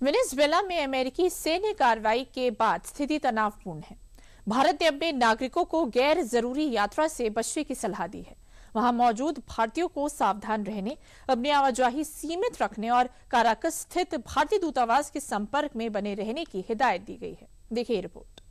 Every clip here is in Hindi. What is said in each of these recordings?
वेनेजुएला में अमेरिकी सैन्य कार्रवाई के बाद स्थिति तनावपूर्ण है। भारत ने अपने नागरिकों को गैर जरूरी यात्रा से बचने की सलाह दी है। वहां मौजूद भारतीयों को सावधान रहने, अपनी आवाजाही सीमित रखने और काराकस स्थित भारतीय दूतावास के संपर्क में बने रहने की हिदायत दी गई है। देखिए रिपोर्ट।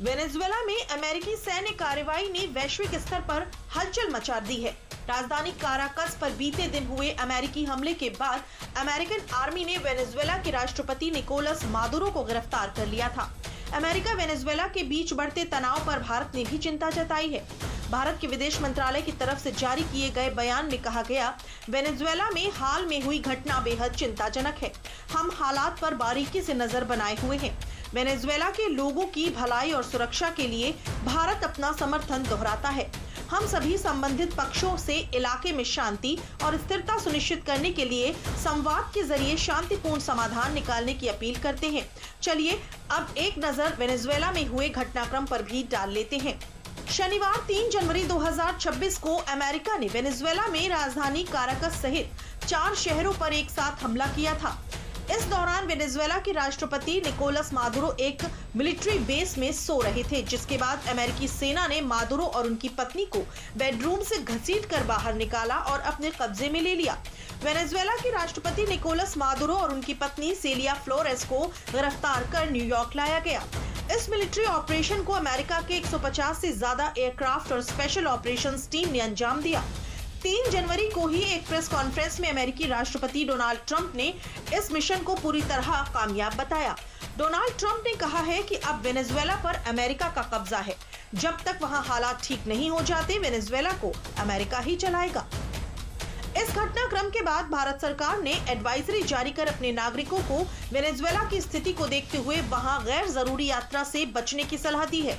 वेनेजुएला में अमेरिकी सैन्य कार्रवाई ने वैश्विक स्तर पर हलचल मचा दी है। राजधानी काराकस पर बीते दिन हुए अमेरिकी हमले के बाद अमेरिकन आर्मी ने वेनेजुएला के राष्ट्रपति निकोलस मादुरो को गिरफ्तार कर लिया था। अमेरिका वेनेजुएला के बीच बढ़ते तनाव पर भारत ने भी चिंता जताई है। भारत के विदेश मंत्रालय की तरफ से जारी किए गए बयान में कहा गया, वेनेजुएला में हाल में हुई घटना बेहद चिंताजनक है। हम हालात पर बारीकी से नजर बनाए हुए हैं। वेनेजुएला के लोगों की भलाई और सुरक्षा के लिए भारत अपना समर्थन दोहराता है। हम सभी संबंधित पक्षों से इलाके में शांति और स्थिरता सुनिश्चित करने के लिए संवाद के जरिए शांतिपूर्ण समाधान निकालने की अपील करते हैं। चलिए अब एक नजर वेनेजुएला में हुए घटनाक्रम पर भी डाल लेते हैं। शनिवार 3 जनवरी 2026 को अमेरिका ने वेनेजुएला में राजधानी काराकस सहित 4 शहरों पर एक साथ हमला किया था। इस दौरान वेनेजुएला के राष्ट्रपति निकोलस मादुरो एक मिलिट्री बेस में सो रहे थे, जिसके बाद अमेरिकी सेना ने मादुरो और उनकी पत्नी को बेडरूम से घसीटकर बाहर निकाला और अपने कब्जे में ले लिया। वेनेजुएला के राष्ट्रपति निकोलस मादुरो और उनकी पत्नी सेलिया फ्लोरेस को गिरफ्तार कर न्यूयॉर्क लाया गया। इस मिलिट्री ऑपरेशन को अमेरिका के 150 से ज्यादा एयरक्राफ्ट और स्पेशल ऑपरेशंस टीम ने अंजाम दिया। 3 जनवरी को ही एक प्रेस कॉन्फ्रेंस में अमेरिकी राष्ट्रपति डोनाल्ड ट्रंप ने इस मिशन को पूरी तरह कामयाब बताया। डोनाल्ड ट्रंप ने कहा है कि अब वेनेजुएला पर अमेरिका का कब्जा है। जब तक वहां हालात ठीक नहीं हो जाते, वेनेजुएला को अमेरिका ही चलाएगा। इस घटनाक्रम के बाद भारत सरकार ने एडवाइजरी जारी कर अपने नागरिकों को वेनेजुएला की स्थिति को देखते हुए वहां गैर जरूरी यात्रा से बचने की सलाह दी है।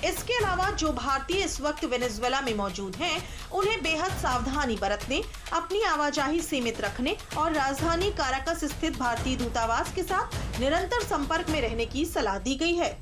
इसके अलावा जो भारतीय इस वक्त वेनेजुएला में मौजूद हैं, उन्हें बेहद सावधानी बरतने, अपनी आवाजाही सीमित रखने और राजधानी काराकस स्थित भारतीय दूतावास के साथ निरंतर संपर्क में रहने की सलाह दी गई है।